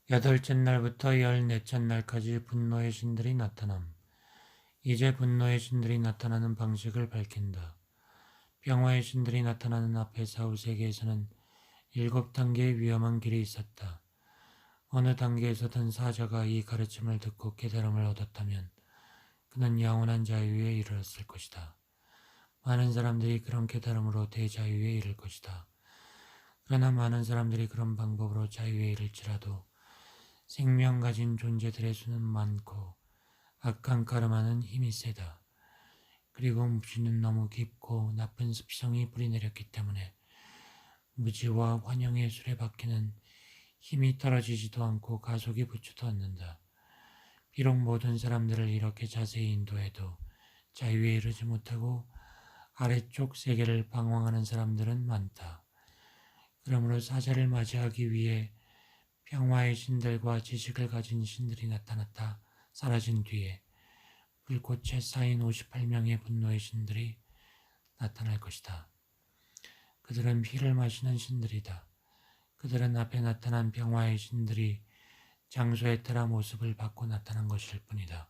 8째 날부터 14째 날까지 분노의 신들이 나타남. 이제 분노의 신들이 나타나는 방식을 밝힌다. 평화의 신들이 나타나는 앞에 사후세계에서는 7단계의 위험한 길이 있었다. 어느 단계에서든 사자가 이 가르침을 듣고 깨달음을 얻었다면 그는 영원한 자유에 이르렀을 것이다. 많은 사람들이 그런 깨달음으로 대자유에 이를 것이다. 그러나 많은 사람들이 그런 방법으로 자유에 이를지라도 생명 가진 존재들의 수는 많고 악한 가르마는 힘이 세다. 그리고 무지는 너무 깊고 나쁜 습성이 뿌리내렸기 때문에 무지와 환영의 수레바퀴는 힘이 떨어지지도 않고 가속이 붙지도 않는다. 비록 모든 사람들을 이렇게 자세히 인도해도 자유에 이르지 못하고 아래쪽 세계를 방황하는 사람들은 많다. 그러므로 사자를 맞이하기 위해 평화의 신들과 지식을 가진 신들이 나타났다 사라진 뒤에 불꽃에 쌓인 58명의 분노의 신들이 나타날 것이다. 그들은 피를 마시는 신들이다. 그들은 앞에 나타난 평화의 신들이 장소에 따라 모습을 바꿔 나타난 것일 뿐이다.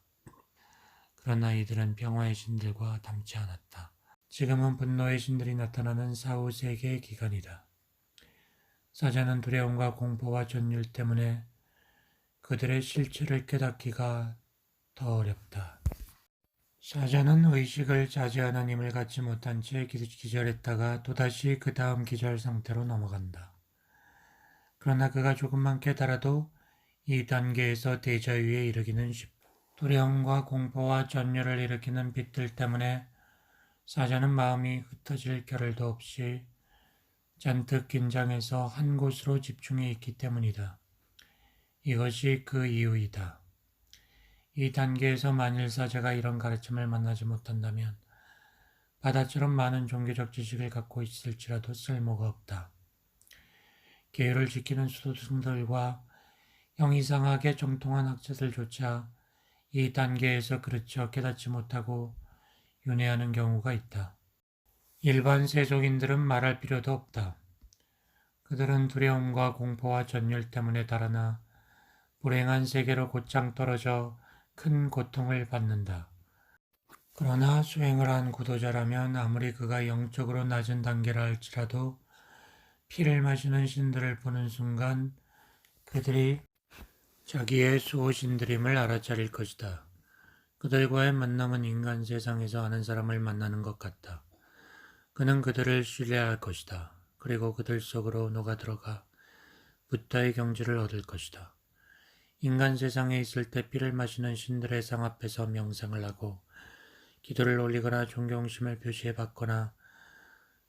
그러나 이들은 평화의 신들과 닮지 않았다. 지금은 분노의 신들이 나타나는 사후 세계의 기간이다. 사자는 두려움과 공포와 전율 때문에 그들의 실체를 깨닫기가 더 어렵다. 사자는 의식을 자제하는 힘을 갖지 못한 채 기절했다가 또다시 그 다음 기절 상태로 넘어간다. 그러나 그가 조금만 깨달아도 이 단계에서 대자유에 이르기는 쉽다. 두려움과 공포와 전율을 일으키는 빛들 때문에 사자는 마음이 흩어질 겨를도 없이 잔뜩 긴장해서 한 곳으로 집중해 있기 때문이다. 이것이 그 이유이다. 이 단계에서 만일 사자가 이런 가르침을 만나지 못한다면 바다처럼 많은 종교적 지식을 갖고 있을지라도 쓸모가 없다. 계율을 지키는 수도승들과 형이상하게 정통한 학자들조차 이 단계에서 그르쳐 깨닫지 못하고 윤회하는 경우가 있다. 일반 세속인들은 말할 필요도 없다. 그들은 두려움과 공포와 전율 때문에 달아나 불행한 세계로 곧장 떨어져 큰 고통을 받는다. 그러나 수행을 한 구도자라면 아무리 그가 영적으로 낮은 단계라 할지라도 피를 마시는 신들을 보는 순간 그들이 자기의 수호신들임을 알아차릴 것이다. 그들과의 만남은 인간 세상에서 아는 사람을 만나는 것 같다. 그는 그들을 신뢰할 것이다. 그리고 그들 속으로 녹아들어가 부타의 경지를 얻을 것이다. 인간 세상에 있을 때 피를 마시는 신들의 상 앞에서 명상을 하고 기도를 올리거나 존경심을 표시해 받거나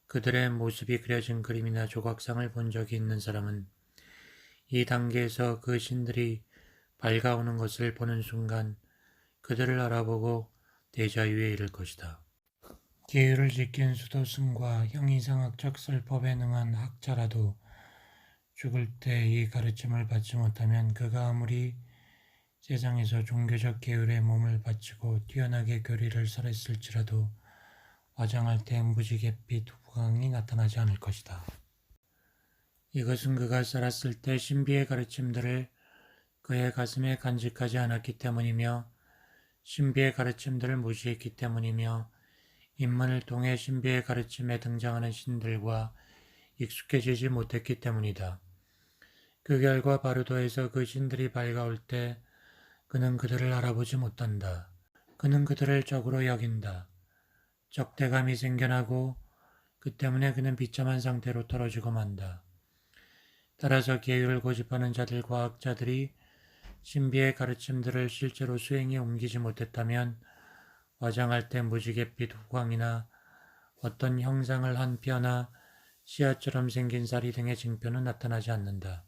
그들의 모습이 그려진 그림이나 조각상을 본 적이 있는 사람은 이 단계에서 그 신들이 밝아오는 것을 보는 순간 그들을 알아보고 대자유에 이를 것이다. 계율을 지킨 수도승과 형이상학적 설법에 능한 학자라도 죽을 때 이 가르침을 받지 못하면 그가 아무리 세상에서 종교적 계율에 몸을 바치고 뛰어나게 교리를 설했을지라도 화장할 때 무지갯빛 후광이 나타나지 않을 것이다. 이것은 그가 살았을 때 신비의 가르침들을 그의 가슴에 간직하지 않았기 때문이며 신비의 가르침들을 무시했기 때문이며 입문을 통해 신비의 가르침에 등장하는 신들과 익숙해지지 못했기 때문이다. 그 결과 바르도에서 그 신들이 밝아올 때 그는 그들을 알아보지 못한다. 그는 그들을 적으로 여긴다. 적대감이 생겨나고 그 때문에 그는 비참한 상태로 떨어지고 만다. 따라서 계율을 고집하는 자들과 학자들이 신비의 가르침들을 실제로 수행에 옮기지 못했다면 화장할 때 무지갯빛 후광이나 어떤 형상을 한 뼈나 씨앗처럼 생긴 사리 등의 징표는 나타나지 않는다.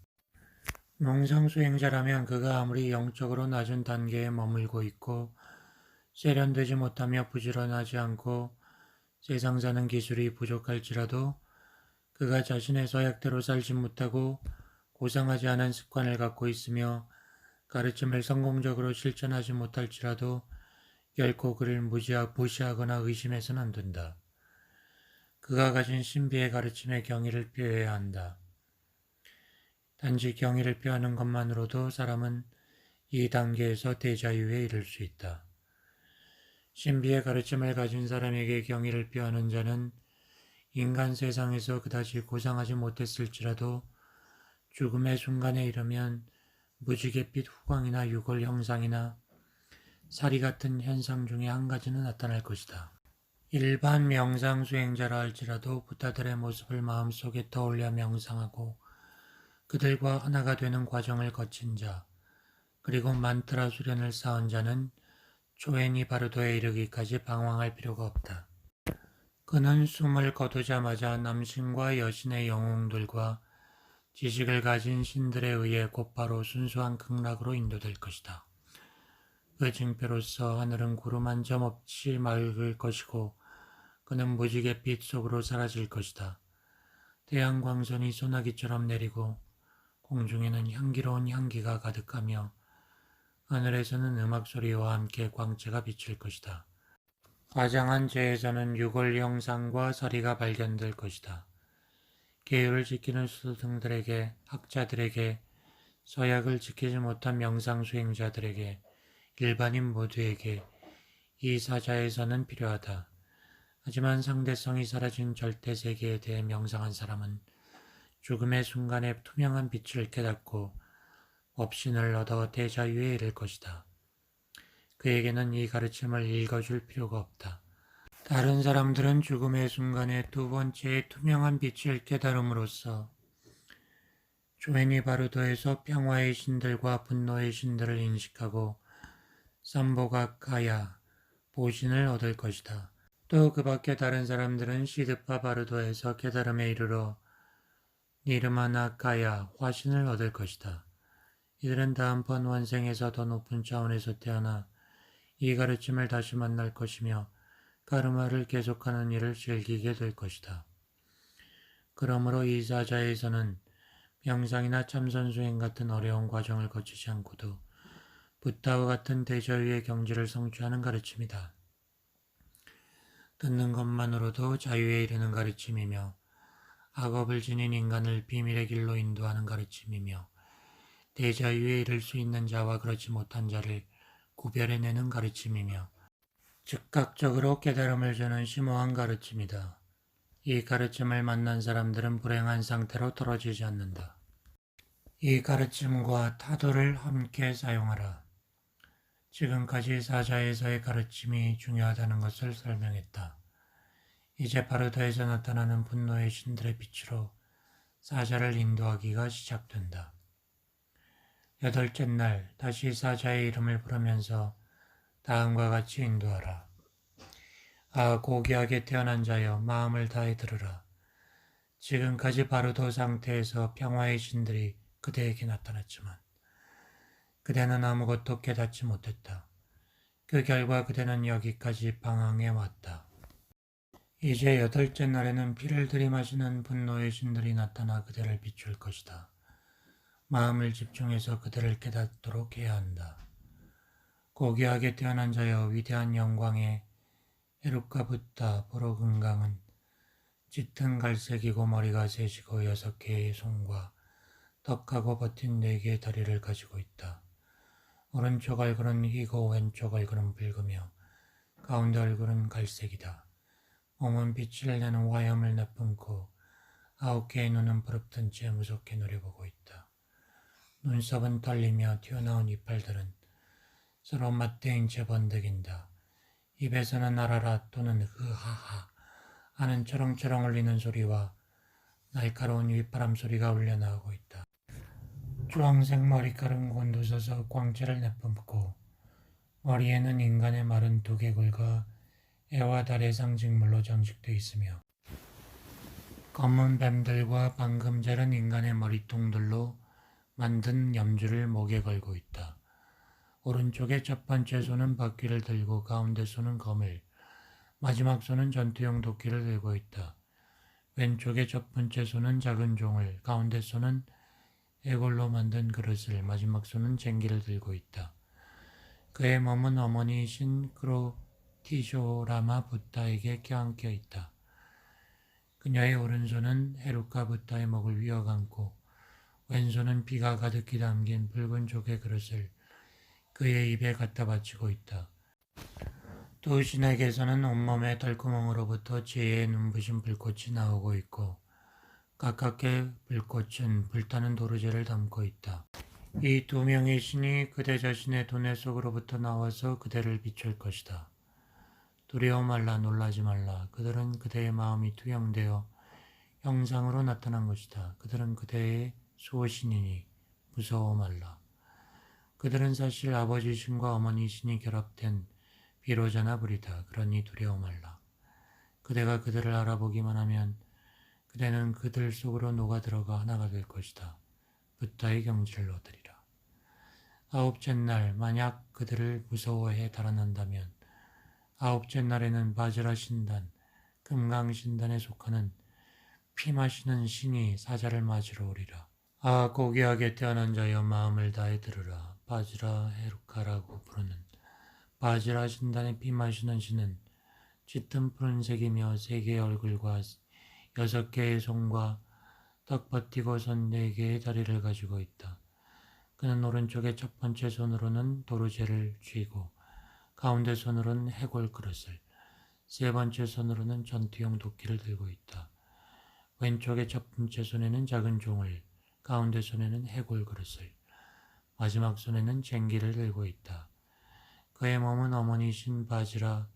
명상 수행자라면 그가 아무리 영적으로 낮은 단계에 머물고 있고 세련되지 못하며 부지런하지 않고 세상 사는 기술이 부족할지라도 그가 자신의 서약대로 살지 못하고 고상하지 않은 습관을 갖고 있으며 가르침을 성공적으로 실천하지 못할지라도 결코 그를 무시하거나 의심해서는 안 된다. 그가 가진 신비의 가르침의 경의를 표해야 한다. 단지 경의를 표하는 것만으로도 사람은 이 단계에서 대자유에 이를 수 있다. 신비의 가르침을 가진 사람에게 경의를 표하는 자는 인간 세상에서 그다지 고상하지 못했을지라도 죽음의 순간에 이르면 무지갯빛 후광이나 유골 형상이나 사리 같은 현상 중에 한 가지는 나타날 것이다. 일반 명상 수행자라 할지라도 부타들의 모습을 마음속에 떠올려 명상하고 그들과 하나가 되는 과정을 거친 자, 그리고 만트라 수련을 쌓은 자는 초에니 바르도에 이르기까지 방황할 필요가 없다. 그는 숨을 거두자마자 남신과 여신의 영웅들과 지식을 가진 신들에 의해 곧바로 순수한 극락으로 인도될 것이다. 그 징표로서 하늘은 구름 한 점 없이 맑을 것이고 그는 무지개 빛 속으로 사라질 것이다. 태양광선이 소나기처럼 내리고 공중에는 향기로운 향기가 가득하며 하늘에서는 음악소리와 함께 광채가 비칠 것이다. 화장한 재에서는 유골 형상과 서리가 발견될 것이다. 계율을 지키는 수등들에게, 학자들에게, 서약을 지키지 못한 명상 수행자들에게, 일반인 모두에게 이 사자에서는 필요하다. 하지만 상대성이 사라진 절대 세계에 대해 명상한 사람은 죽음의 순간에 투명한 빛을 깨닫고 업신을 얻어 대자유에 이를 것이다. 그에게는 이 가르침을 읽어줄 필요가 없다. 다른 사람들은 죽음의 순간에 두 번째의 투명한 빛을 깨달음으로써 조에니 바르도에서 평화의 신들과 분노의 신들을 인식하고 삼보가 가야 보신을 얻을 것이다. 또 그 밖에 다른 사람들은 시드파 바르도에서 깨달음에 이르러 니르마나 가야 화신을 얻을 것이다. 이들은 다음번 원생에서 더 높은 차원에서 태어나 이 가르침을 다시 만날 것이며 가르마를 계속하는 일을 즐기게 될 것이다. 그러므로 이 사자에서는 명상이나 참선수행 같은 어려운 과정을 거치지 않고도 부타와 같은 대자유의 경지를 성취하는 가르침이다. 듣는 것만으로도 자유에 이르는 가르침이며 악업을 지닌 인간을 비밀의 길로 인도하는 가르침이며 대자유에 이를 수 있는 자와 그렇지 못한 자를 구별해내는 가르침이며 즉각적으로 깨달음을 주는 심오한 가르침이다. 이 가르침을 만난 사람들은 불행한 상태로 떨어지지 않는다. 이 가르침과 타도를 함께 사용하라. 지금까지 사자에서의 가르침이 중요하다는 것을 설명했다. 이제 바르다에서 나타나는 분노의 신들의 빛으로 사자를 인도하기가 시작된다. 여덟째 날 다시 사자의 이름을 부르면서 다음과 같이 인도하라. 아, 고귀하게 태어난 자여, 마음을 다해 들으라. 지금까지 바르도 상태에서 평화의 신들이 그대에게 나타났지만 그대는 아무것도 깨닫지 못했다. 그 결과 그대는 여기까지 방황해 왔다. 이제 여덟째 날에는 피를 들이마시는 분노의 신들이 나타나 그대를 비출 것이다. 마음을 집중해서 그들을 깨닫도록 해야 한다. 고귀하게 태어난 자여, 위대한 영광의 에루카 붓다 보로금강은 짙은 갈색이고 머리가 셋이고 6개의 손과 덕하고 버틴 4개의 다리를 가지고 있다. 오른쪽 얼굴은 희고 왼쪽 얼굴은 붉으며 가운데 얼굴은 갈색이다. 몸은 빛을 내는 화염을 내뿜고 9개의 눈은 부릅뜬 채 무섭게 노려보고 있다. 눈썹은 떨리며 튀어나온 이빨들은 서로 맞대인 채 번득인다. 입에서는 아라라 또는 흐하하 하는 철렁철렁 울리는 소리와 날카로운 윗바람 소리가 울려나오고 있다. 주황색 머리칼은 곤두서서 광채를 내뿜고 머리에는 인간의 마른 두개골과 해와 달의 상징물로 장식되어 있으며 검은 뱀들과 방금 자른 인간의 머리통들로 만든 염주를 목에 걸고 있다. 오른쪽의 첫 번째 손은 바퀴를 들고 가운데 손은 검을, 마지막 손은 전투용 도끼를 들고 있다. 왼쪽의 첫 번째 손은 작은 종을, 가운데 손은 해골로 만든 그릇을, 마지막 손은 쟁기를 들고 있다. 그의 몸은 어머니이신 크로티쇼라마 붓다에게 껴안겨 있다. 그녀의 오른손은 헤루카 붓다의 목을 휘어감고 왼손은 피가 가득히 담긴 붉은 조개 그릇을 그의 입에 갖다 바치고 있다. 또 신에게서는 온몸의 털구멍으로부터 지혜의 눈부신 불꽃이 나오고 있고 가깝게 불꽃은 불타는 도르제를 담고 있다. 이 두 명의 신이 그대 자신의 두뇌 속으로부터 나와서 그대를 비출 것이다. 두려워 말라, 놀라지 말라. 그들은 그대의 마음이 투영되어 형상으로 나타난 것이다. 그들은 그대의 수호신이니 무서워 말라. 그들은 사실 아버지 신과 어머니 신이 결합된 비로자나 불이다. 그러니 두려워 말라. 그대가 그들을 알아보기만 하면 그대는 그들 속으로 녹아들어가 하나가 될 것이다. 붓다의 경지를 얻으리라. 아홉째 날 만약 그들을 무서워해 달아난다면 아홉째 날에는 바즈라 신단, 금강 신단에 속하는 피 마시는 신이 사자를 맞으러 오리라. 아, 고귀하게 태어난 자여 마음을 다해 들으라. 바즈라 헤루카라고 부르는 바즈라 신단의 피 마시는 신은 짙은 푸른색이며 세 개의 얼굴과 6개의 손과 딱 버티고 선 4개의 다리를 가지고 있다. 그는 오른쪽의 첫 번째 손으로는 도르제를 쥐고 가운데 손으로는 해골 그릇을, 세 번째 손으로는 전투용 도끼를 들고 있다. 왼쪽의 첫 번째 손에는 작은 종을, 가운데 손에는 해골 그릇을, 마지막 손에는 쟁기를 들고 있다. 그의 몸은 어머니신 바지라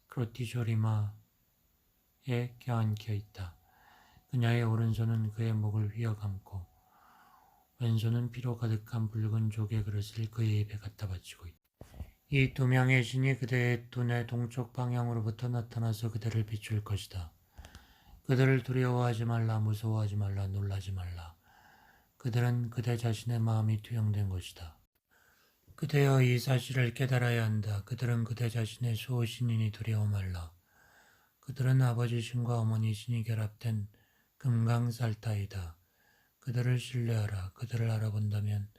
크로티조리마에 껴안겨 있다. 그녀의 오른손은 그의 목을 휘어감고 왼손은 피로 가득한 붉은 조개 그릇을 그의 입에 갖다 바치고 있다. 이 두 명의 신이 그대의 두뇌 동쪽 방향으로부터 나타나서 그대를 비출 것이다. 그들을 두려워하지 말라, 무서워하지 말라, 놀라지 말라. 그들은 그대 자신의 마음이 투영된 것이다. 그대여 이 사실을 깨달아야 한다. 그들은 그대 자신의 수호신이니 두려워 말라. 그들은 아버지 신과 어머니 신이 결합된 금강살타이다. 그들을 신뢰하라. 그들을 알아본다면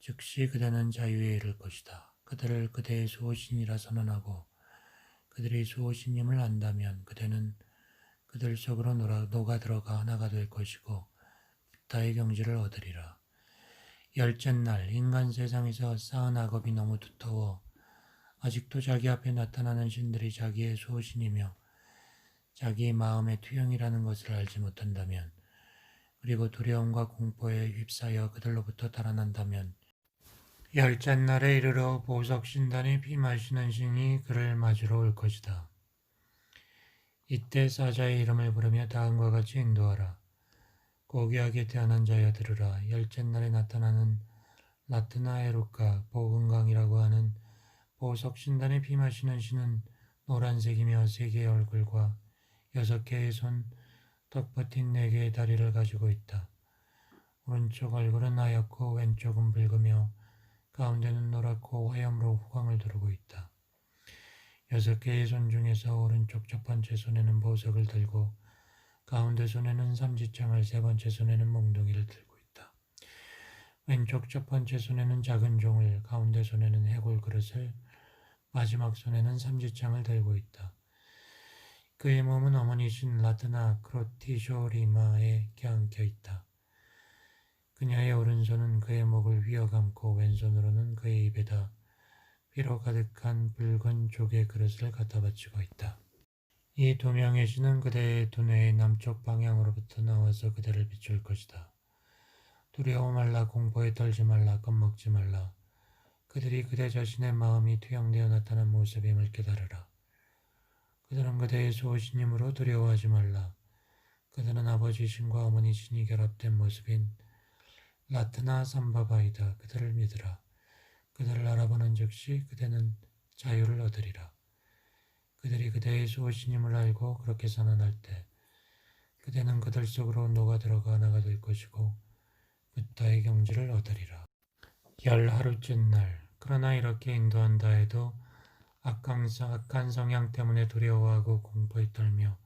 즉시 그대는 자유에 이를 것이다. 그들을 그대의 수호신이라 선언하고 그들이 수호신임을 안다면 그대는 그들 속으로 녹아들어가 하나가 될 것이고 붓다의 경지를 얻으리라. 10째 날 인간 세상에서 쌓은 악업이 너무 두터워 아직도 자기 앞에 나타나는 신들이 자기의 수호신이며 자기 마음의 투영이라는 것을 알지 못한다면 그리고 두려움과 공포에 휩싸여 그들로부터 달아난다면 10째 날에 이르러 보석 신단의 피 마시는 신이 그를 맞으러 올 것이다. 이때 사자의 이름을 부르며 다음과 같이 인도하라. 고귀하게 태어난 자여 들으라. 10째 날에 나타나는 라트나 에루카 보금강이라고 하는 보석 신단의 피 마시는 신은 노란색이며 3개의 얼굴과 6개의 손, 턱 버틴 4개의 다리를 가지고 있다. 오른쪽 얼굴은 하얗고 왼쪽은 붉으며 가운데는 노랗고 화염으로 후광을 두르고 있다. 6개의 손 중에서 오른쪽 첫 번째 손에는 보석을 들고 가운데 손에는 삼지창을, 세 번째 손에는 몽둥이를 들고 있다. 왼쪽 첫 번째 손에는 작은 종을, 가운데 손에는 해골 그릇을, 마지막 손에는 삼지창을 들고 있다. 그의 몸은 어머니신 라트나 크로티쇼리마에 껴안겨 있다. 그녀의 오른손은 그의 목을 휘어감고 왼손으로는 그의 입에다 피로 가득한 붉은 조개 그릇을 갖다 바치고 있다. 이 두 명의 신은 그대의 두뇌의 남쪽 방향으로부터 나와서 그대를 비출 것이다. 두려워 말라, 공포에 떨지 말라, 겁먹지 말라. 그들이 그대 자신의 마음이 투영되어 나타난 모습임을 깨달으라. 그들은 그대의 수호신이므로 두려워하지 말라. 그들은 아버지 신과 어머니 신이 결합된 모습인 라트나 삼바바이다. 그들을 믿으라. 그들을 알아보는 즉시 그대는 자유를 얻으리라. 그들이 그대의 수호신임을 알고 그렇게 선언할 때 그대는 그들 속으로 녹아들어가 하나가 될 것이고 붓다의 경지를 얻으리라. 10하루째 날 그러나 이렇게 인도한다 해도 악한 성향 때문에 두려워하고 공포에 떨며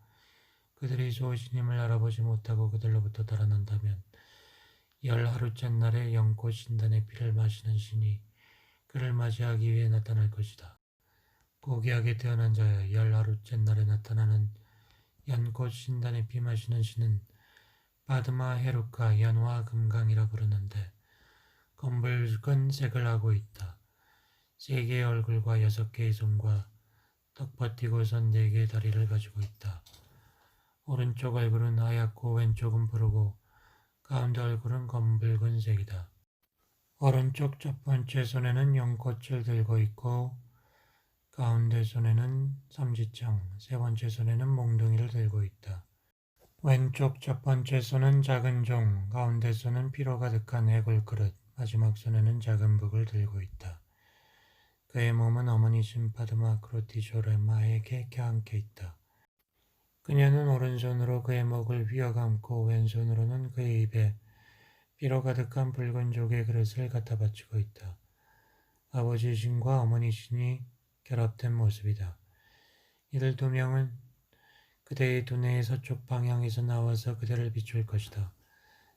그들이 수호신임을 알아보지 못하고 그들로부터 달아난다면 10하루째 날에 연꽃 신단의 피를 마시는 신이 그를 맞이하기 위해 나타날 것이다. 고귀하게 태어난 자여 10하루째 날에 나타나는 연꽃 신단의 피 마시는 신은 바드마 헤루카 연화 금강이라 부르는데 검붉은 색을 하고 있다. 3개의 얼굴과 6개의 손과 턱 버티고선 4개의 다리를 가지고 있다. 오른쪽 얼굴은 하얗고 왼쪽은 푸르고 가운데 얼굴은 검붉은 색이다. 오른쪽 첫 번째 손에는 연꽃을 들고 있고 가운데 손에는 삼지창, 세 번째 손에는 몽둥이를 들고 있다. 왼쪽 첫 번째 손은 작은 종, 가운데 손은 피로 가득한 해골 그릇, 마지막 손에는 작은 북을 들고 있다. 그의 몸은 어머니 신 파드마 크로티조레마에게 껴안겨 있다. 그녀는 오른손으로 그의 목을 휘어감고 왼손으로는 그의 입에 피로 가득한 붉은 조개 그릇을 갖다 바치고 있다. 아버지 신과 어머니 신이 결합된 모습이다. 이들 2명은 그대의 두뇌의 서쪽 방향에서 나와서 그대를 비출 것이다.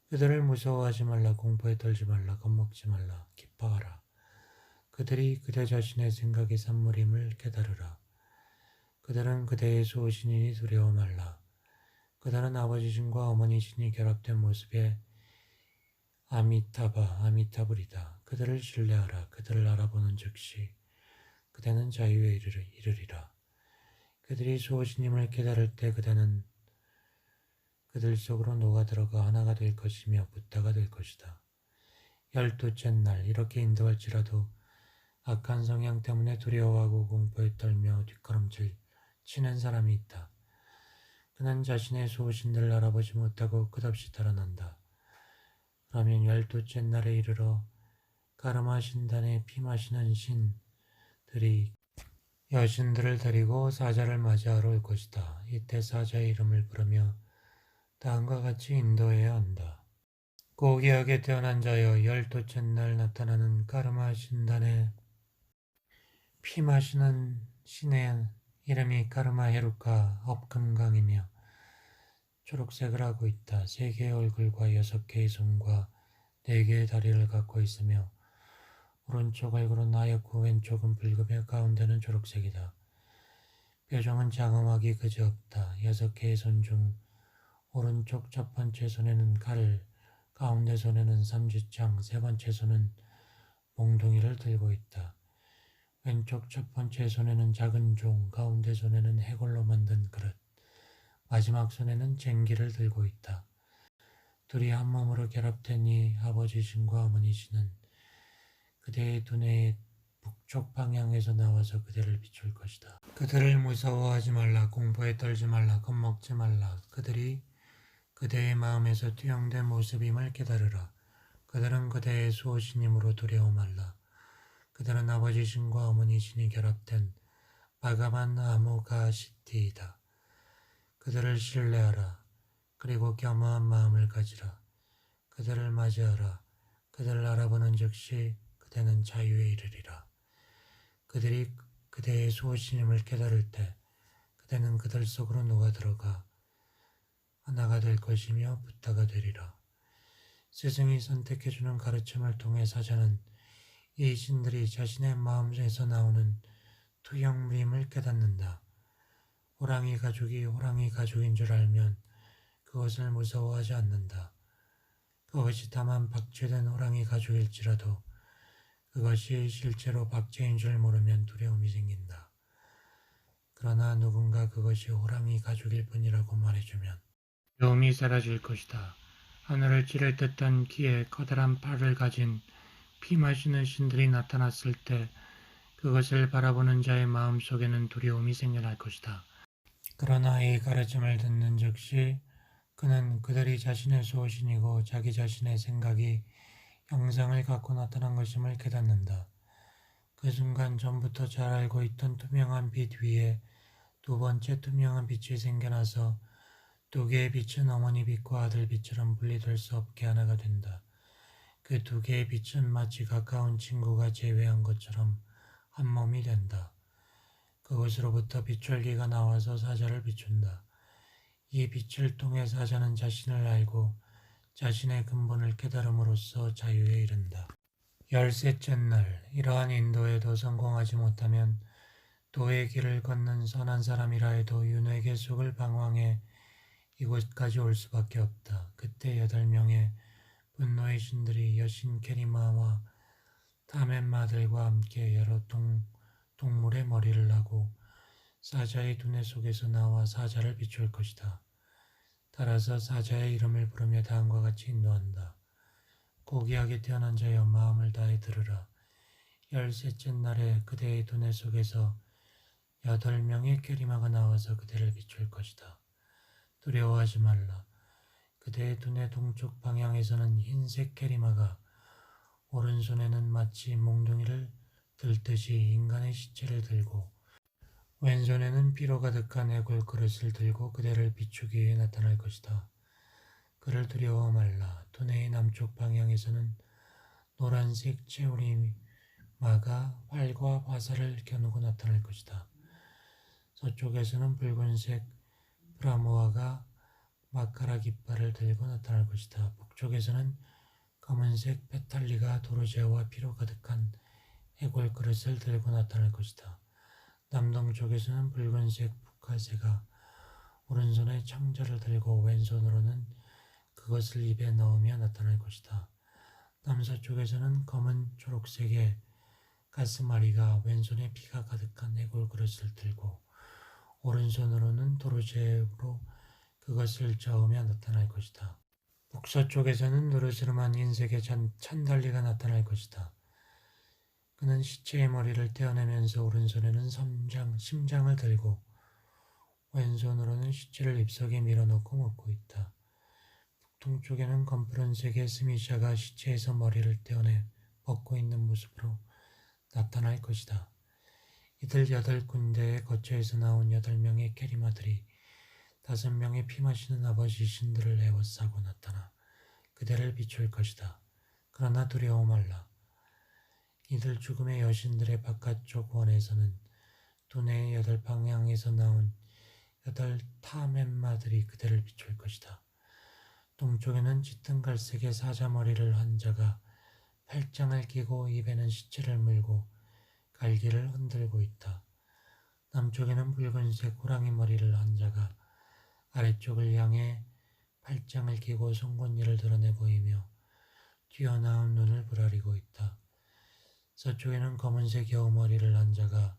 그들을 무서워하지 말라, 공포에 떨지 말라, 겁먹지 말라, 기뻐하라. 그들이 그대 자신의 생각의 산물임을 깨달으라. 그들은 그대의 수호신이니 두려워 말라. 그들은 아버지 신과 어머니 신이 결합된 모습의 아미타불이다. 그들을 신뢰하라. 그들을 알아보는 즉시 그대는 자유에 이르리라. 그들이 수호신임을 깨달을 때 그대는 그들 속으로 녹아들어가 하나가 될 것이며 부타가 될 것이다. 12째 날 이렇게 인도할지라도 악한 성향 때문에 두려워하고 공포에 떨며 뒷걸음질 치는 사람이 있다. 그는 자신의 수호신들을 알아보지 못하고 끝없이 달아난다. 그러면 12째 날에 이르러 가르마 신단에 피 마시는 신들이 여신들을 데리고 사자를 맞이하러 올 것이다. 이때 사자의 이름을 부르며 다음과 같이 인도해야 한다. 고귀하게 태어난 자여 12째 날 나타나는 가르마 신단에 피 마시는 신의 이름이 가르마 헤루카 업금강이며 초록색을 하고 있다. 3개의 얼굴과 6개의 손과 4개의 다리를 갖고 있으며 오른쪽 얼굴은 하얗고 왼쪽은 붉으며 가운데는 초록색이다. 표정은 장엄하기 그지없다. 6개의 손 중 오른쪽 첫 번째 손에는 칼, 가운데 손에는 삼지창, 세 번째 손은 몽둥이를 들고 있다. 왼쪽 첫 번째 손에는 작은 종, 가운데 손에는 해골로 만든 그릇, 마지막 손에는 쟁기를 들고 있다. 둘이 한 몸으로 결합된 이 아버지 신과 어머니 신은 그대의 두뇌의 북쪽 방향에서 나와서 그대를 비출 것이다. 그들을 무서워하지 말라, 공포에 떨지 말라, 겁먹지 말라. 그들이 그대의 마음에서 투영된 모습임을 깨달으라. 그들은 그대의 수호신임으로 두려워 말라. 그들은 아버지 신과 어머니 신이 결합된 바가반 아무가시티이다. 그들을 신뢰하라. 그리고 겸허한 마음을 가지라. 그들을 맞이하라. 그들을 알아보는 즉시 그대는 자유에 이르리라. 그들이 그대의 수호신임을 깨달을 때 그대는 그들 속으로 녹아들어가 하나가 될 것이며 부타가 되리라. 스승이 선택해주는 가르침을 통해 사자는 이 신들이 자신의 마음에서 나오는 투영물임을 깨닫는다. 호랑이 가죽이 호랑이 가죽인 줄 알면 그것을 무서워하지 않는다. 그것이 다만 박제된 호랑이 가죽일지라도 그것이 실제로 박제인 줄 모르면 두려움이 생긴다. 그러나 누군가 그것이 호랑이 가죽일 뿐이라고 말해주면 두려움이 사라질 것이다. 하늘을 찌를 듯한 키에 커다란 팔을 가진 피 마시는 신들이 나타났을 때 그것을 바라보는 자의 마음속에는 두려움이 생겨날 것이다. 그러나 이 가르침을 듣는 즉시 그는 그들이 자신의 수호신이고 자기 자신의 생각이 형상을 갖고 나타난 것임을 깨닫는다. 그 순간 전부터 잘 알고 있던 투명한 빛 위에 2번째 투명한 빛이 생겨나서 2개의 빛은 어머니 빛과 아들 빛처럼 분리될 수 없게 하나가 된다. 그 2개의 빛은 마치 가까운 친구가 재회한 것처럼 한 몸이 된다. 그것으로부터 빛줄기가 나와서 사자를 비춘다. 이 빛을 통해 사자는 자신을 알고 자신의 근본을 깨달음으로써 자유에 이른다. 13째 날 이러한 인도에도 성공하지 못하면 도의 길을 걷는 선한 사람이라 해도 윤회계 속을 방황해 이곳까지 올 수밖에 없다. 그때 8명의 분노의 신들이 여신 게리마와 타멘마들과 함께 여러 동물의 머리를 하고 사자의 두뇌 속에서 나와 사자를 비출 것이다. 따라서 사자의 이름을 부르며 다음과 같이 인도한다. 고귀하게 태어난 자여 마음을 다해 들으라. 13째 날에 그대의 두뇌 속에서 8명의 게리마가 나와서 그대를 비출 것이다. 두려워하지 말라. 그대의 두뇌 동쪽 방향에서는 흰색 게리마가 오른손에는 마치 몽둥이를 들듯이 인간의 시체를 들고 왼손에는 피로 가득한 해골 그릇을 들고 그대를 비추기 위해 나타날 것이다. 그를 두려워 말라. 두뇌의 남쪽 방향에서는 노란색 채우리마가 활과 화살을 겨누고 나타날 것이다. 서쪽에서는 붉은색 브라모아가 마카라 깃발을 들고 나타날 것이다. 북쪽에서는 검은색 페탈리가 도르제와 피로 가득한 해골 그릇을 들고 나타날 것이다. 남동쪽에서는 붉은색 북카세가 오른손에 창자를 들고 왼손으로는 그것을 입에 넣으며 나타날 것이다. 남서쪽에서는 검은 초록색의 가스마리가 왼손에 피가 가득한 해골 그릇을 들고 오른손으로는 도르제로 그것을 저으며 나타날 것이다. 북서쪽에서는 누르스름한 흰색의 찬달리가 나타날 것이다. 그는 시체의 머리를 떼어내면서 오른손에는 심장을 들고 왼손으로는 시체를 ip속에 밀어넣고 먹고 있다. 북동쪽에는 검푸른색의 스미샤가 시체에서 머리를 떼어내 먹고 있는 모습으로 나타날 것이다. 이들 8군데의 거처에서 나온 8명의 게리마들이 5명의 피 마시는 아버지 신들을 에워싸고 나타나 그대를 비출 것이다. 그러나 두려워 말라. 이들 죽음의 여신들의 바깥쪽 원에서는 두뇌의 8방향에서 나온 8타멘마들이 그대를 비출 것이다. 동쪽에는 짙은 갈색의 사자 머리를 한 자가 팔짱을 끼고 입에는 시체를 물고 갈기를 흔들고 있다. 남쪽에는 붉은색 호랑이 머리를 한 자가 아래쪽을 향해 팔짱을 끼고 송곳니를 드러내 보이며 튀어나온 눈을 부라리고 있다. 서쪽에는 검은색 여우머리를 한 자가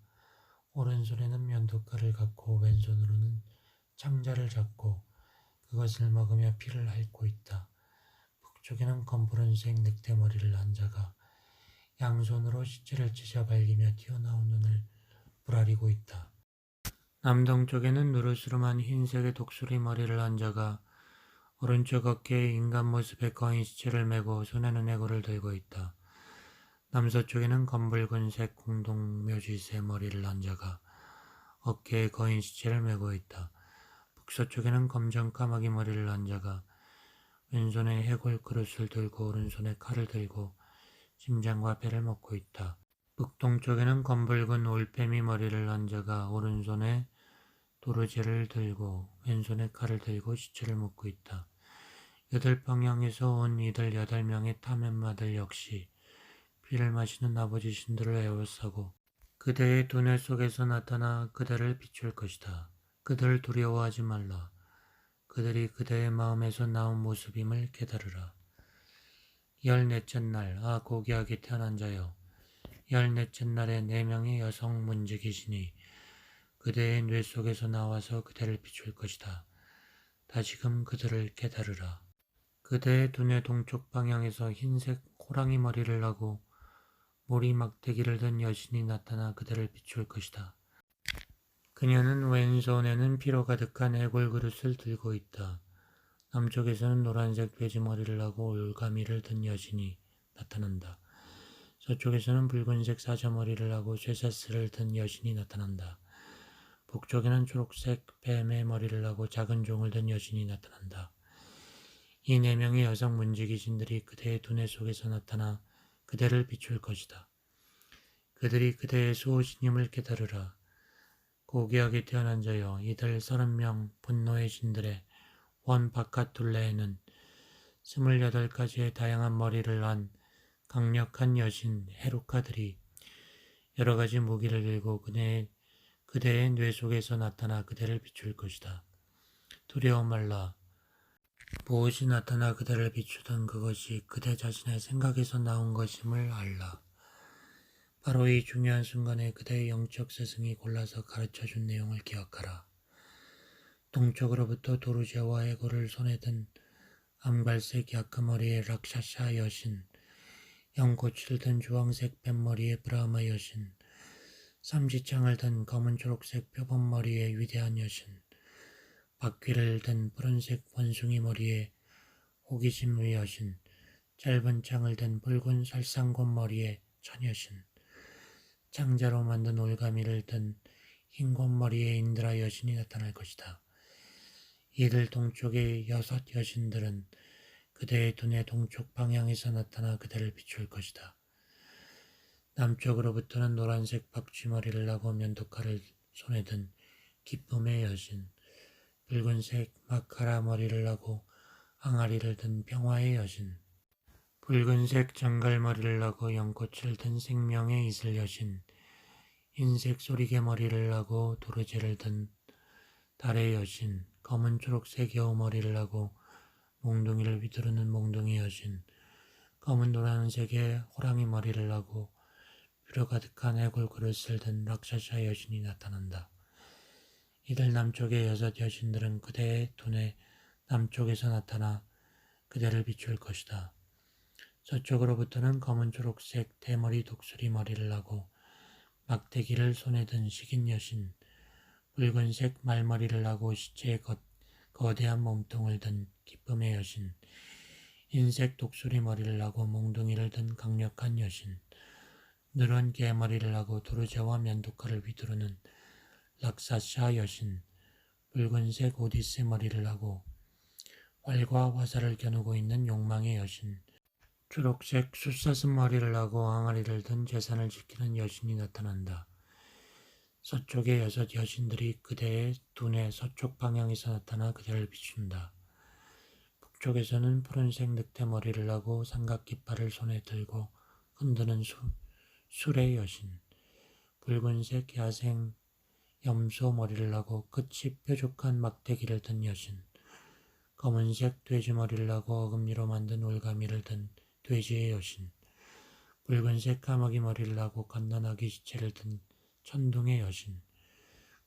오른손에는 면도칼을 갖고 왼손으로는 창자를 잡고 그것을 먹으며 피를 핥고 있다. 북쪽에는 검푸른색 늑대머리를 한 자가 양손으로 시체를 찢어 발기며 튀어나온 눈을 부라리고 있다. 남동쪽에는 누르스름한 흰색의 독수리 머리를 한 자가 오른쪽 어깨에 인간 모습의 거인 시체를 메고 손에는 해골을 들고 있다. 남서쪽에는 검붉은색 공동묘지새 머리를 한 자가 어깨에 거인 시체를 메고 있다. 북서쪽에는 검정 까마귀 머리를 한 자가 왼손에 해골 그릇을 들고 오른손에 칼을 들고 심장과 배를 먹고 있다. 북동쪽에는 검붉은 올빼미 머리를 한 자가 오른손에 도르제를 들고 왼손에 칼을 들고 시체를 먹고 있다. 8방향에서 온 이들 8명의 타멘마들 역시 피를 마시는 아버지 신들을 에워싸고 그대의 두뇌 속에서 나타나 그대를 비출 것이다. 그들을 두려워하지 말라. 그들이 그대의 마음에서 나온 모습임을 깨달으라. 14째 날, 고귀하게 태어난 자여. 14째 날에 4명의 여성 문지 귀신이 그대의 뇌 속에서 나와서 그대를 비출 것이다. 다시금 그들을 깨달으라. 그대의 두뇌 동쪽 방향에서 흰색 호랑이 머리를 하고 모리 막대기를 든 여신이 나타나 그대를 비출 것이다. 그녀는 왼손에는 피로 가득한 해골 그릇을 들고 있다. 남쪽에서는 노란색 돼지 머리를 하고 올가미를 든 여신이 나타난다. 서쪽에서는 붉은색 사자 머리를 하고 쇠사슬을 든 여신이 나타난다. 북쪽에는 초록색 뱀의 머리를 하고 작은 종을 든 여신이 나타난다. 이 4명의 여성 문지귀신들이 그대의 두뇌 속에서 나타나 그대를 비출 것이다. 그들이 그대의 수호신임을 깨달으라. 고귀하게 태어난 자여, 이들 30명 분노의 신들의 원 바깥 둘레에는 28가지의 다양한 머리를 한 강력한 여신 헤루카들이 여러 가지 무기를 들고 그대의 뇌 속에서 나타나 그대를 비출 것이다. 두려워 말라. 무엇이 나타나 그대를 비추던 그것이 그대 자신의 생각에서 나온 것임을 알라. 바로 이 중요한 순간에 그대의 영적 스승이 골라서 가르쳐준 내용을 기억하라. 동쪽으로부터 도르제와 해골을 손에 든 암갈색 야크머리의 락샤샤 여신, 연꽃을 든 주황색 뱀머리의 브라마 여신, 삼지창을 든 검은 초록색 표범머리의 위대한 여신, 바퀴를 든 푸른색 원숭이 머리의 호기심 여신, 짧은 창을 든 붉은 설상곤 머리의 처녀신, 창자로 만든 올가미를 든 흰 곤머리의 인드라 여신이 나타날 것이다. 이들 동쪽의 6 여신들은 그대의 눈의 동쪽 방향에서 나타나 그대를 비출 것이다. 남쪽으로부터는 노란색 박쥐머리를 하고 면도칼을 손에 든 기쁨의 여신, 붉은색 마카라 머리를 하고 항아리를 든 평화의 여신, 붉은색 장갈머리를 하고 연꽃을 든 생명의 이슬 여신, 흰색 소리개 머리를 하고 도르제를 든 달의 여신, 검은 초록색 여우머리를 하고 몽둥이를 휘두르는 몽둥이 여신, 검은 노란색의 호랑이 머리를 하고 뷰러 가득한 해골 그릇을 든 락샤샤 여신이 나타난다. 이들 남쪽의 6 여신들은 그대의 눈에 남쪽에서 나타나 그대를 비출 것이다. 서쪽으로부터는 검은 초록색 대머리 독수리 머리를 하고 막대기를 손에 든 식인 여신, 붉은색 말머리를 하고 시체의 거대한 몸통을 든 기쁨의 여신, 흰색 독수리 머리를 하고 몽둥이를 든 강력한 여신, 누런 개머리를 하고 도르제와 면도칼을 휘두르는 락사샤 여신, 붉은색 오디세 머리를 하고 활과 화살을 겨누고 있는 욕망의 여신, 초록색 숫사슴 머리를 하고 항아리를 든 재산을 지키는 여신이 나타난다. 서쪽의 6 여신들이 그대의 눈의 서쪽 방향에서 나타나 그대를 비춘다. 북쪽에서는 푸른색 늑대 머리를 하고 삼각깃발을 손에 들고 흔드는 술의 여신, 붉은색 야생 염소 머리를 하고 끝이 뾰족한 막대기를 든 여신, 검은색 돼지 머리를 하고 어금니로 만든 올가미를 든 돼지의 여신, 붉은색 까마귀 머리를 하고 갓난아기 시체를 든 천둥의 여신,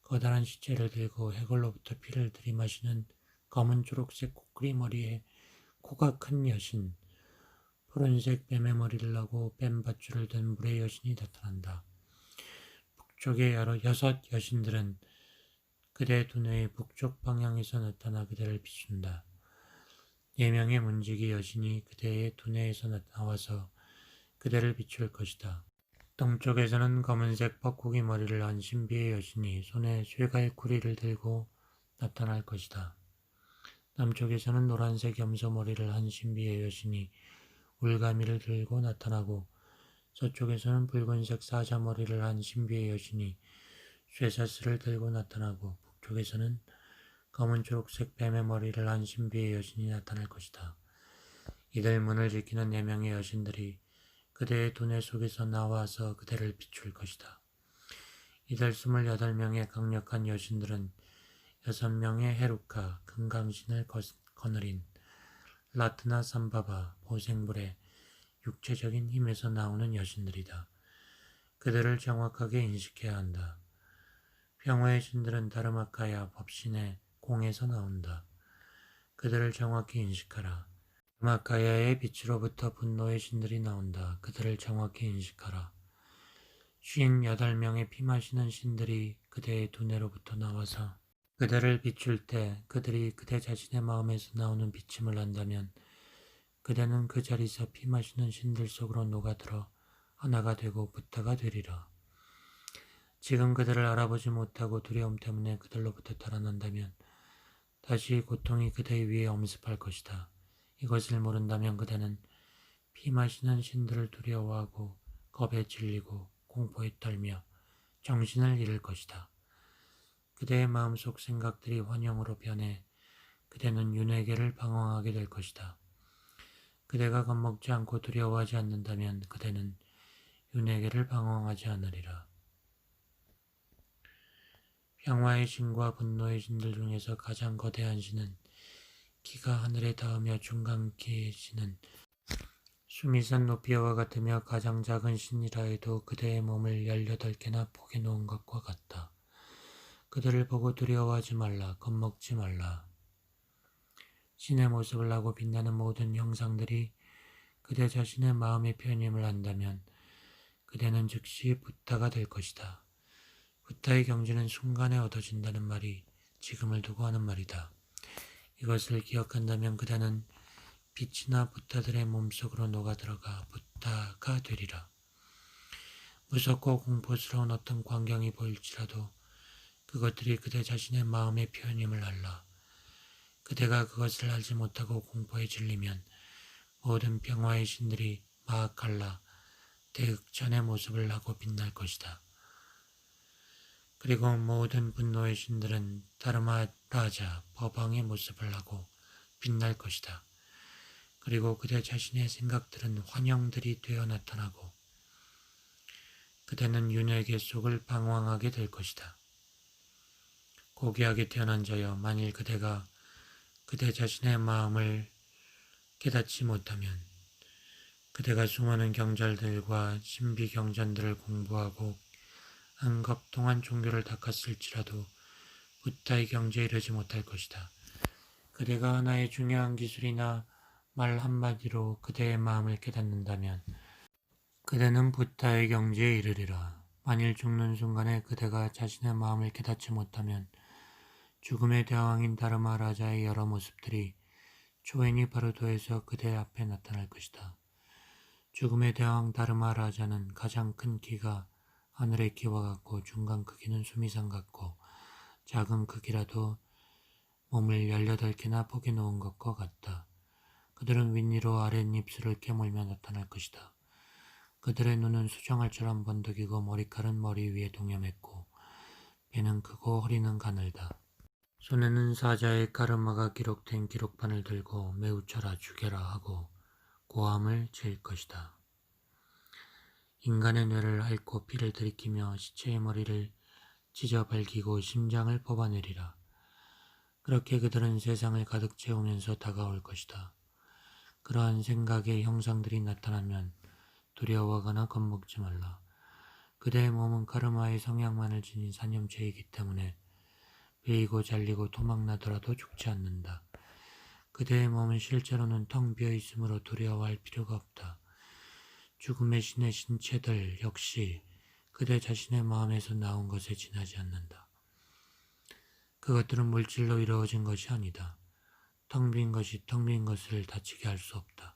커다란 시체를 들고 해골로부터 피를 들이마시는 검은 초록색 코끼리 머리에 코가 큰 여신, 푸른색 뱀의 머리를 하고 뱀밧줄을 든 물의 여신이 나타난다. 북쪽의 6 여신들은 그대 두뇌의 북쪽 방향에서 나타나 그대를 비춘다. 4명의 문지기 여신이 그대의 두뇌에서 나와서 그대를 비출 것이다. 동쪽에서는 검은색 뻐꾸기 머리를 한 신비의 여신이 손에 쇠갈쿠리를 들고 나타날 것이다. 남쪽에서는 노란색 염소 머리를 한 신비의 여신이 올가미를 들고 나타나고 서쪽에서는 붉은색 사자 머리를 한 신비의 여신이 쇠사슬을 들고 나타나고 북쪽에서는 검은 초록색 뱀의 머리를 한 신비의 여신이 나타날 것이다. 이들 문을 지키는 4명의 여신들이 그대의 두뇌 속에서 나와서 그대를 비출 것이다. 이들 28명의 강력한 여신들은 6명의 헤루카, 금강신을 거느린 라트나 삼바바, 보생불의 육체적인 힘에서 나오는 여신들이다. 그들을 정확하게 인식해야 한다. 평화의 신들은 다르마카야 법신의 공에서 나온다. 그들을 정확히 인식하라. 다르마카야의 빛으로부터 분노의 신들이 나온다. 그들을 정확히 인식하라. 58명의 피 마시는 신들이 그대의 두뇌로부터 나와서 그대를 비출 때 그들이 그대 자신의 마음에서 나오는 비침을 한다면 그대는 그 자리에서 피 마시는 신들 속으로 녹아들어 하나가 되고 부타가 되리라. 지금 그들을 알아보지 못하고 두려움 때문에 그들로부터 달아난다면 다시 고통이 그대 위에 엄습할 것이다. 이것을 모른다면 그대는 피 마시는 신들을 두려워하고 겁에 질리고 공포에 떨며 정신을 잃을 것이다. 그대의 마음속 생각들이 환영으로 변해 그대는 윤회계를 방황하게 될 것이다. 그대가 겁먹지 않고 두려워하지 않는다면 그대는 윤회계를 방황하지 않으리라. 평화의 신과 분노의 신들 중에서 가장 거대한 신은 키가 하늘에 닿으며 중간키의 신은 숨이 산 높이와 같으며 가장 작은 신이라 해도 그대의 몸을 18개나 포개 놓은 것과 같다. 그들을 보고 두려워하지 말라. 겁먹지 말라. 신의 모습을 하고 빛나는 모든 형상들이 그대 자신의 마음의 표현임을 안다면 그대는 즉시 부타가 될 것이다. 부타의 경지는 순간에 얻어진다는 말이 지금을 두고 하는 말이다. 이것을 기억한다면 그대는 빛이나 부타들의 몸속으로 녹아들어가 부타가 되리라. 무섭고 공포스러운 어떤 광경이 보일지라도 그것들이 그대 자신의 마음의 표현임을 알라. 그대가 그것을 알지 못하고 공포에 질리면 모든 평화의 신들이 마하칼라, 대흑천의 모습을 하고 빛날 것이다. 그리고 모든 분노의 신들은 다르마라자, 법왕의 모습을 하고 빛날 것이다. 그리고 그대 자신의 생각들은 환영들이 되어 나타나고 그대는 윤회계 속을 방황하게 될 것이다. 고귀하게 태어난 자여, 만일 그대가 그대 자신의 마음을 깨닫지 못하면 그대가 수많은 경절들과 신비 경전들을 공부하고 한겁동안 종교를 닦았을지라도 부타의 경지에 이르지 못할 것이다. 그대가 하나의 중요한 기술이나 말 한마디로 그대의 마음을 깨닫는다면 그대는 부타의 경지에 이르리라. 만일 죽는 순간에 그대가 자신의 마음을 깨닫지 못하면 죽음의 대왕인 다르마라자의 여러 모습들이 초인이 바르도에서 그대 앞에 나타날 것이다. 죽음의 대왕 다르마라자는 가장 큰 키가 하늘의 키와 같고 중간 크기는 수미산 같고 작은 크기라도 몸을 18개나 포개 놓은 것과 같다. 그들은 윗니로 아랫입술을 깨물며 나타날 것이다. 그들의 눈은 수정알처럼 번득이고 머리칼은 머리 위에 동여맸고 배는 크고 허리는 가늘다. 손에는 사자의 가르마가 기록된 기록판을 들고 매우 쳐라 죽여라 하고 고함을 칠 것이다. 인간의 뇌를 핥고 피를 들이키며 시체의 머리를 찢어 밝히고 심장을 뽑아내리라. 그렇게 그들은 세상을 가득 채우면서 다가올 것이다. 그러한 생각의 형상들이 나타나면 두려워하거나 겁먹지 말라. 그대의 몸은 카르마의 성향만을 지닌 산염체이기 때문에 베이고 잘리고 토막나더라도 죽지 않는다. 그대의 몸은 실제로는 텅 비어 있으므로 두려워할 필요가 없다. 죽음의 신의 신체들 역시 그대 자신의 마음에서 나온 것에 지나지 않는다. 그것들은 물질로 이루어진 것이 아니다. 텅 빈 것이 텅 빈 것을 다치게 할 수 없다.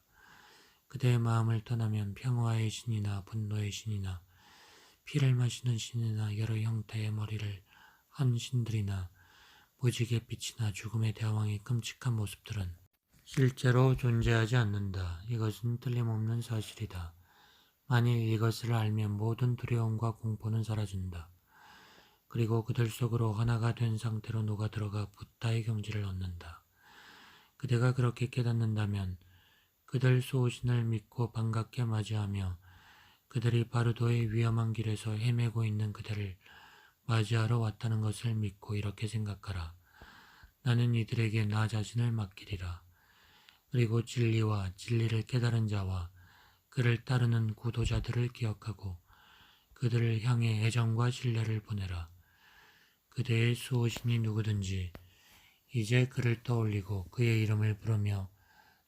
그대의 마음을 떠나면 평화의 신이나 분노의 신이나 피를 마시는 신이나 여러 형태의 머리를 한 신들이나 무지개 빛이나 죽음의 대왕의 끔찍한 모습들은 실제로 존재하지 않는다. 이것은 틀림없는 사실이다. 만일 이것을 알면 모든 두려움과 공포는 사라진다. 그리고 그들 속으로 하나가 된 상태로 녹아들어가 부타의 경지를 얻는다. 그대가 그렇게 깨닫는다면 그들 수호신을 믿고 반갑게 맞이하며 그들이 바르도의 위험한 길에서 헤매고 있는 그대를 맞이하러 왔다는 것을 믿고 이렇게 생각하라. 나는 이들에게 나 자신을 맡기리라. 그리고 진리와 진리를 깨달은 자와 그를 따르는 구도자들을 기억하고 그들을 향해 애정과 신뢰를 보내라. 그대의 수호신이 누구든지 이제 그를 떠올리고 그의 이름을 부르며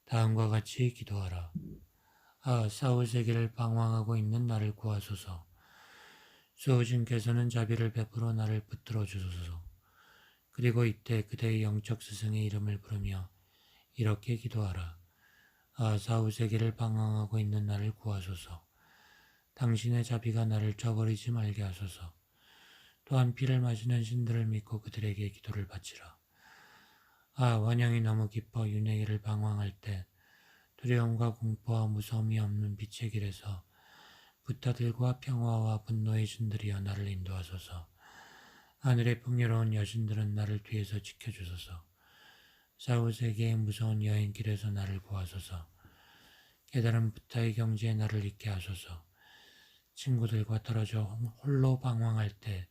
다음과 같이 기도하라. 아, 사후 세계를 방황하고 있는 나를 구하소서. 수호신께서는 자비를 베풀어 나를 붙들어 주소서. 그리고 이때 그대의 영적 스승의 이름을 부르며 이렇게 기도하라. 아, 사후 세계를 방황하고 있는 나를 구하소서. 당신의 자비가 나를 저버리지 말게 하소서. 또한 피를 마시는 신들을 믿고 그들에게 기도를 바치라. 아, 환영이 너무 깊어 윤회기를 방황할 때 두려움과 공포와 무서움이 없는 빛의 길에서 부타들과 평화와 분노의 신들이여 나를 인도하소서. 하늘의 풍요로운 여신들은 나를 뒤에서 지켜주소서. 사후세계의 무서운 여행길에서 나를 구하소서. 깨달은 부타의 경지에 나를 있게 하소서. 친구들과 떨어져 홀로 방황할 때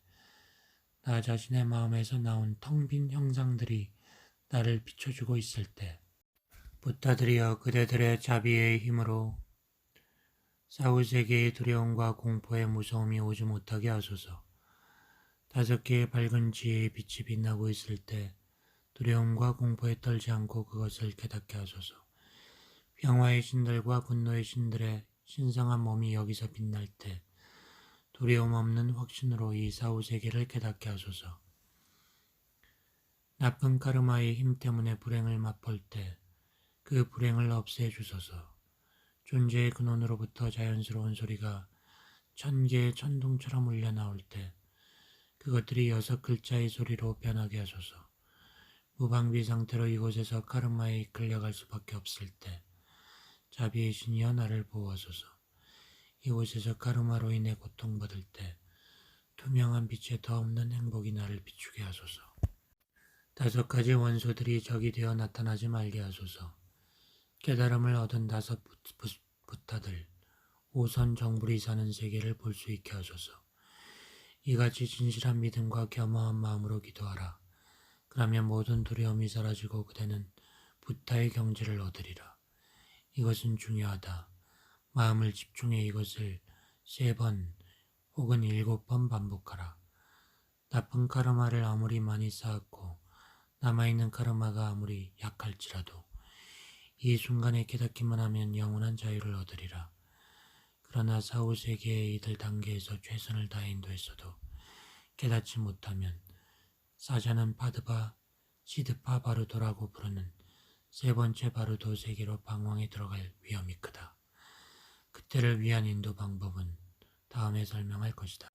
나 자신의 마음에서 나온 텅 빈 형상들이 나를 비춰주고 있을 때, 부타들이여 그대들의 자비의 힘으로 사후세계의 두려움과 공포의 무서움이 오지 못하게 하소서. 5개의 밝은 지혜의 빛이 빛나고 있을 때 두려움과 공포에 떨지 않고 그것을 깨닫게 하소서. 평화의 신들과 분노의 신들의 신성한 몸이 여기서 빛날 때 두려움 없는 확신으로 이 사후세계를 깨닫게 하소서. 나쁜 카르마의 힘 때문에 불행을 맛볼 때 그 불행을 없애주소서. 존재의 근원으로부터 자연스러운 소리가 1000개의 천둥처럼 울려나올 때 그것들이 6글자의 소리로 변하게 하소서. 무방비 상태로 이곳에서 카르마에 이끌려갈 수밖에 없을 때 자비의 신이여 나를 보호하소서. 이곳에서 카르마로 인해 고통받을 때 투명한 빛에 더 없는 행복이 나를 비추게 하소서. 5가지 원소들이 적이 되어 나타나지 말게 하소서. 깨달음을 얻은 5 부타들, 5선 정불이 사는 세계를 볼 수 있게 하소서. 이같이 진실한 믿음과 겸허한 마음으로 기도하라. 그러면 모든 두려움이 사라지고 그대는 부타의 경지를 얻으리라. 이것은 중요하다. 마음을 집중해 이것을 3번 혹은 7번 반복하라. 나쁜 카르마를 아무리 많이 쌓았고 남아있는 카르마가 아무리 약할지라도 이 순간에 깨닫기만 하면 영원한 자유를 얻으리라. 그러나 사후세계의 이들 단계에서 최선을 다해 인도했어도 깨닫지 못하면 사자는 파드바, 시드파 바루도라고 부르는 3번째 바루도 세계로 방황에 들어갈 위험이 크다. 그때를 위한 인도 방법은 다음에 설명할 것이다.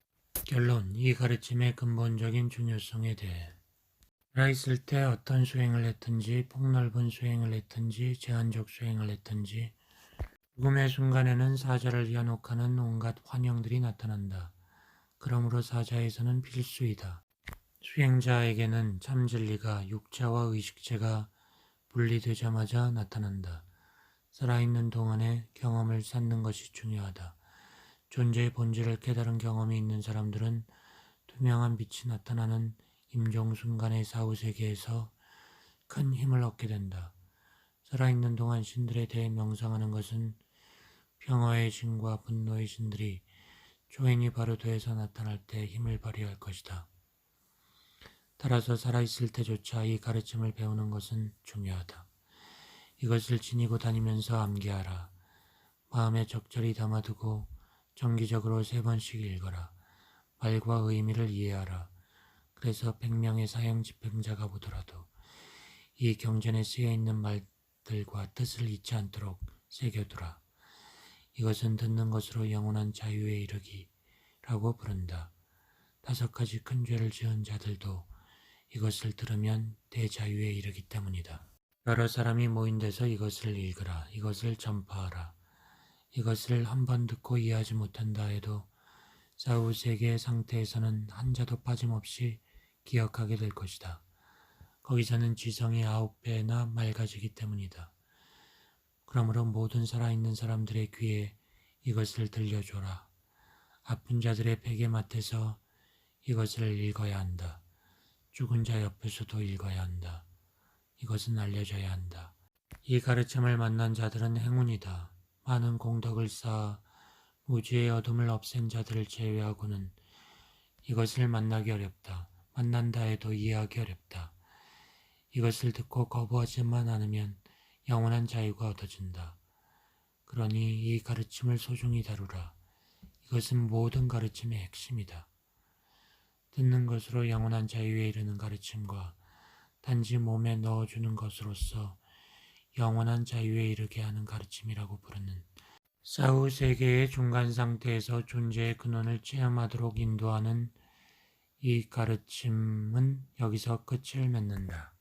결론, 이 가르침의 근본적인 중요성에 대해 살아있을 때 어떤 수행을 했든지 폭넓은 수행을 했든지 제한적 수행을 했든지 죽음의 순간에는 사자를 위한 옥하는 온갖 환영들이 나타난다. 그러므로 사자에서는 필수이다. 수행자에게는 참 진리가 육체와 의식체가 분리되자마자 나타난다. 살아있는 동안에 경험을 쌓는 것이 중요하다. 존재의 본질을 깨달은 경험이 있는 사람들은 투명한 빛이 나타나는 임종 순간의 사후세계에서 큰 힘을 얻게 된다. 살아있는 동안 신들에 대해 명상하는 것은 평화의 신과 분노의 신들이 조인이 바루도에서 나타날 때 힘을 발휘할 것이다. 따라서 살아있을 때조차 이 가르침을 배우는 것은 중요하다. 이것을 지니고 다니면서 암기하라. 마음에 적절히 담아두고 정기적으로 3번씩 읽어라. 말과 의미를 이해하라. 그래서 100명의 사형 집행자가 보더라도 이 경전에 쓰여있는 말들과 뜻을 잊지 않도록 새겨두라. 이것은 듣는 것으로 영원한 자유에 이르기라고 부른다. 5가지 큰 죄를 지은 자들도 이것을 들으면 대자유에 이르기 때문이다. 여러 사람이 모인 데서 이것을 읽으라. 이것을 전파하라. 이것을 한 번 듣고 이해하지 못한다 해도 사후세계의 상태에서는 한 자도 빠짐없이 기억하게 될 것이다. 거기서는 지성이 9배나 맑아지기 때문이다. 그러므로 모든 살아있는 사람들의 귀에 이것을 들려줘라. 아픈 자들의 베개맡에서 이것을 읽어야 한다. 죽은 자 옆에서도 읽어야 한다. 이것은 알려져야 한다. 이 가르침을 만난 자들은 행운이다. 많은 공덕을 쌓아 무지의 어둠을 없앤 자들을 제외하고는 이것을 만나기 어렵다. 만난다 해도 이해하기 어렵다. 이것을 듣고 거부하지만 않으면 영원한 자유가 얻어진다. 그러니 이 가르침을 소중히 다루라. 이것은 모든 가르침의 핵심이다. 듣는 것으로 영원한 자유에 이르는 가르침과 단지 몸에 넣어주는 것으로서 영원한 자유에 이르게 하는 가르침이라고 부르는 사후 세계의 중간 상태에서 존재의 근원을 체험하도록 인도하는 이 가르침은 여기서 끝을 맺는다.